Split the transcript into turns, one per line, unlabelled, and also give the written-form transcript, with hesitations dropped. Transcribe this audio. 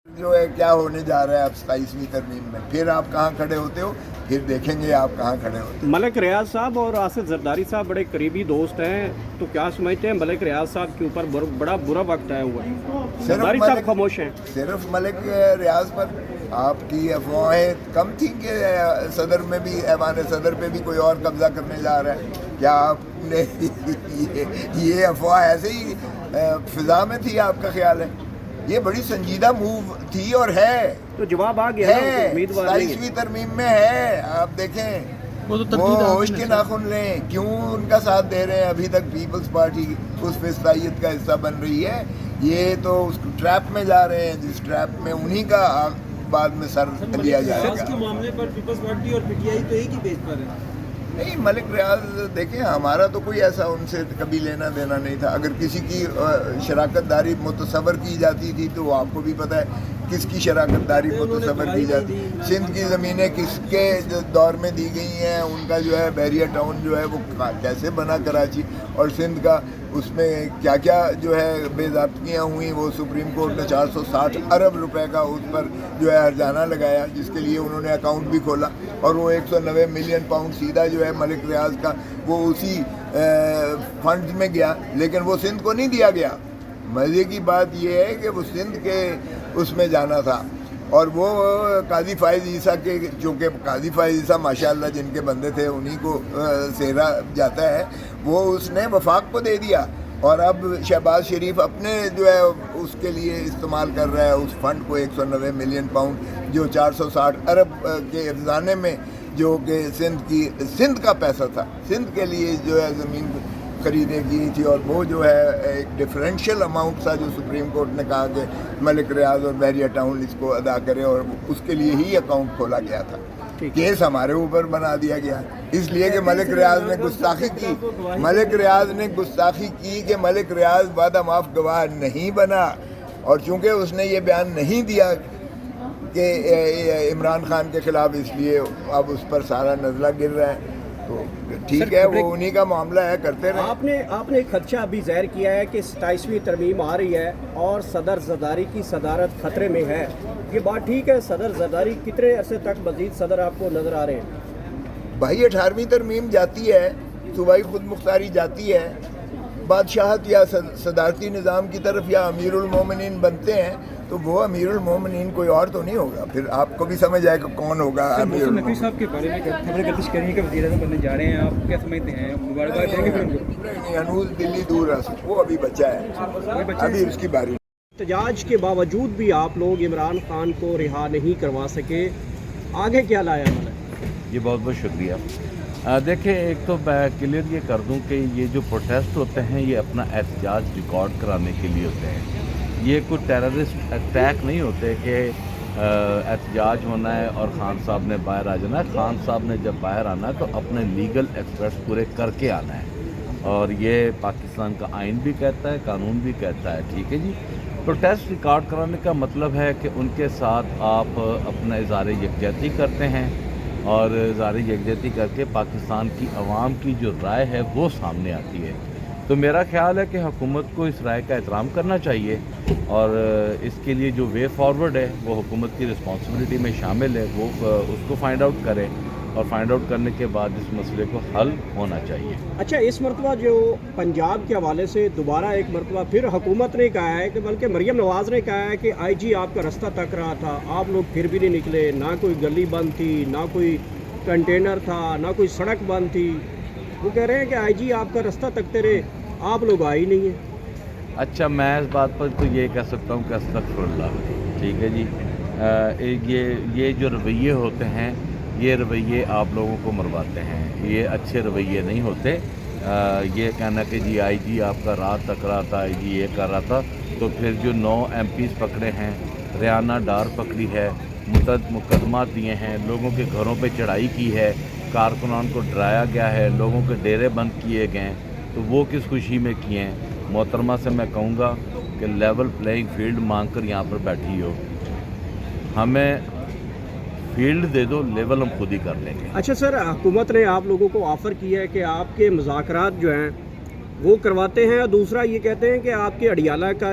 جو ہے کیا ہونے جا رہا ہے اب 27ویں ترمیم میں، پھر آپ کہاں کھڑے ہوتے ہو، پھر دیکھیں گے آپ کہاں کھڑے ہوتے
ملک ریاض صاحب اور آصف زرداری صاحب بڑے قریبی دوست ہیں، تو کیا سمجھتے ہیں ملک ریاض صاحب کے اوپر بڑا برا وقت آیا ہوا ہے؟ زرداری صاحب خاموش ہیں
صرف ملک ریاض پر آپ کی افواہیں کم تھیں کہ صدر میں بھی، ایوان صدر پہ بھی کوئی اور قبضہ کرنے جا رہا ہے؟ کیا آپ نے یہ افواہ ایسے ہی فضا میں تھی؟ آپ کا خیال ہے یہ بڑی سنجیدہ موو تھی اور ہے،
تو جواب آ گیا نا، امیدوار نہیں ہے
27ویں ترمیم میں ہے، آپ دیکھیں وہ ہوش کے ناخن لیں، کیوں ان کا ساتھ دے رہے ہیں ابھی تک؟ پیپلز پارٹی اس فضائیت کا حصہ بن رہی ہے، یہ تو اس ٹریپ میں جا رہے ہیں جس ٹریپ میں انہی کا بعد میں سر لیا جائے گا۔
کے معاملے پر پیپلز پارٹی اور پی ٹی آئی تو ایک ہی پیج پر ہے۔
نہیں، ملک ریاض دیکھیں ہمارا تو کوئی ایسا ان سے کبھی لینا دینا نہیں تھا، اگر کسی کی شراکت داری متصور کی جاتی تھی تو وہ آپ کو بھی پتہ ہے کس کی شراکت داری متصور کی جاتی، سندھ کی زمینیں کس کے دور میں دی گئی ہیں، ان کا جو ہے بحریہ ٹاؤن جو ہے وہ کیسے بنا کراچی، اور سندھ کا اس میں کیا کیا جو ہے بے ضابطگیاں ہوئیں، وہ سپریم کورٹ نے 460 ارب روپے کا اس پر جو ہے ہرجانہ لگایا، جس کے لیے انہوں نے اکاؤنٹ بھی کھولا، اور وہ 190 ملین پاؤنڈ سیدھا جو ہے ملک ریاض کا وہ اسی فنڈ میں گیا، لیکن وہ سندھ کو نہیں دیا گیا۔ مزے کی بات یہ ہے کہ وہ سندھ کے اس میں جانا تھا، اور وہ قاضی فائز عیسیٰ کے، چونکہ قاضی فائز عیسیٰ ماشاءاللہ جن کے بندے تھے انہی کو سہرا جاتا ہے، وہ اس نے وفاق کو دے دیا، اور اب شہباز شریف اپنے جو ہے اس کے لیے استعمال کر رہا ہے اس فنڈ کو، 190 ملین پاؤنڈ جو 460 ارب کے افزانے میں، جو کہ سندھ کا پیسہ تھا، سندھ کے لیے جو ہے زمین خریدے گئی تھی، اور وہ جو ہے ایک ڈفرینشیل اماؤنٹ تھا جو سپریم کورٹ نے کہا کہ ملک ریاض اور بحریہ ٹاؤن اس کو ادا کرے، اور اس کے لیے ہی اکاؤنٹ کھولا گیا تھا۔ کیس ہمارے اوپر بنا دیا گیا اس لیے کہ ملک ریاض نے گستاخی کی، ملک ریاض نے گستاخی کی کہ ملک ریاض وعدہ معاف گواہ نہیں بنا، اور چونکہ اس نے یہ بیان نہیں دیا کہ عمران خان کے خلاف، اس لیے اب اس پر سارا نزلہ گر رہا ہے، تو ٹھیک ہے وہ انہی کا معاملہ ہے، کرتے رہے۔
آپ نے ایک خدشہ ابھی ظاہر کیا ہے کہ 27ویں ترمیم آ رہی ہے اور صدر زرداری کی صدارت خطرے میں ہے، یہ بات ٹھیک ہے؟ صدر زرداری کتنے عرصے تک مزید صدر آپ کو نظر آ رہے ہیں؟
بھائی 18ویں ترمیم جاتی ہے، صوبائی خود مختاری جاتی ہے، بادشاہت یا صدارتی نظام کی طرف یا امیر المومنین بنتے ہیں، تو وہ امیر المومنین کوئی اور تو نہیں ہوگا، پھر آپ کو بھی سمجھ آئے کہ کون ہوگا امیر المومنین۔
نقوی صاحب کے بارے میں خبریں گردش کرنے کے وزیر اعظم بننے جا رہے ہیں، آپ کیا سمجھتے ہیں؟ مبارکباد دیں گے پھر ان کو؟
نہیں، ہنوز دلی دور ہے، وہ ابھی بچہ ہے، ابھی اس کی باری۔
احتجاج کے باوجود بھی آپ لوگ عمران خان کو رہا نہیں کروا سکے، آگے کیا لایا عمل ہے؟
جی بہت بہت شکریہ۔ دیکھیں، ایک تو میں کلیئر یہ کر دوں کہ یہ جو پروٹیسٹ ہوتے ہیں یہ اپنا احتجاج ریکارڈ کرانے کے لیے ہوتے ہیں، یہ کوئی ٹیررسٹ اٹیک نہیں ہوتے کہ احتجاج ہونا ہے اور خان صاحب نے باہر آ جانا ہے۔ خان صاحب نے جب باہر آنا ہے تو اپنے لیگل ایکسپرٹس پورے کر کے آنا ہے، اور یہ پاکستان کا آئین بھی کہتا ہے، قانون بھی کہتا ہے، ٹھیک ہے جی۔ پروٹیسٹ ریکارڈ کرانے کا مطلب ہے کہ ان کے ساتھ آپ اپنا اظہار یکجہتی کرتے ہیں، اور اظہار یکجہتی کر کے پاکستان کی عوام کی جو رائے ہے وہ سامنے آتی ہے۔ تو میرا خیال ہے کہ حکومت کو اس رائے کا احترام کرنا چاہیے، اور اس کے لیے جو وے فارورڈ ہے وہ حکومت کی رسپانسبلٹی میں شامل ہے، وہ اس کو فائنڈ آؤٹ کرے، اور فائنڈ آؤٹ کرنے کے بعد اس مسئلے کو حل ہونا چاہیے۔
اچھا، اس مرتبہ جو پنجاب کے حوالے سے دوبارہ ایک مرتبہ پھر حکومت نے کہا ہے کہ، بلکہ مریم نواز نے کہا ہے کہ آئی جی آپ کا رستہ تک رہا تھا، آپ لوگ پھر بھی نہیں نکلے، نہ کوئی گلی بند تھی، نہ کوئی کنٹینر تھا، نہ کوئی سڑک بند تھی، وہ کہہ رہے ہیں کہ آئی جی آپ کا رستہ تکتے رہے، آپ لوگ آئے ہی نہیں ہیں۔
اچھا، میں اس بات پر تو یہ کہہ سکتا ہوں کہ استغفر اللہ، ٹھیک ہے جی۔ یہ جو رویے ہوتے ہیں یہ رویے آپ لوگوں کو مرواتے ہیں، یہ اچھے رویے نہیں ہوتے۔ یہ کہنا کہ جی آئی جی آپ کا رات تک رہا تھا، آئی جی یہ کر رہا تھا، تو پھر جو 9 ایم پیز پکڑے ہیں، ریانہ ڈار پکڑی ہے، متعدد مقدمات دیے ہیں، لوگوں کے گھروں پہ چڑھائی کی ہے، کارکنان کو ڈرایا گیا ہے، لوگوں کے ڈیرے بند کیے گئے ہیں، تو وہ کس خوشی میں کیے ہیں؟ محترمہ سے میں کہوں گا کہ لیول پلینگ فیلڈ مانگ کر یہاں پر بیٹھی ہو، ہمیں فیلڈ دے دو، لیول ہم خود ہی کر لیں گے۔
اچھا سر، حکومت نے آپ لوگوں کو آفر کیا ہے کہ آپ کے مذاکرات جو ہیں وہ کرواتے ہیں، اور دوسرا یہ کہتے ہیں کہ آپ کے اڈیالہ کا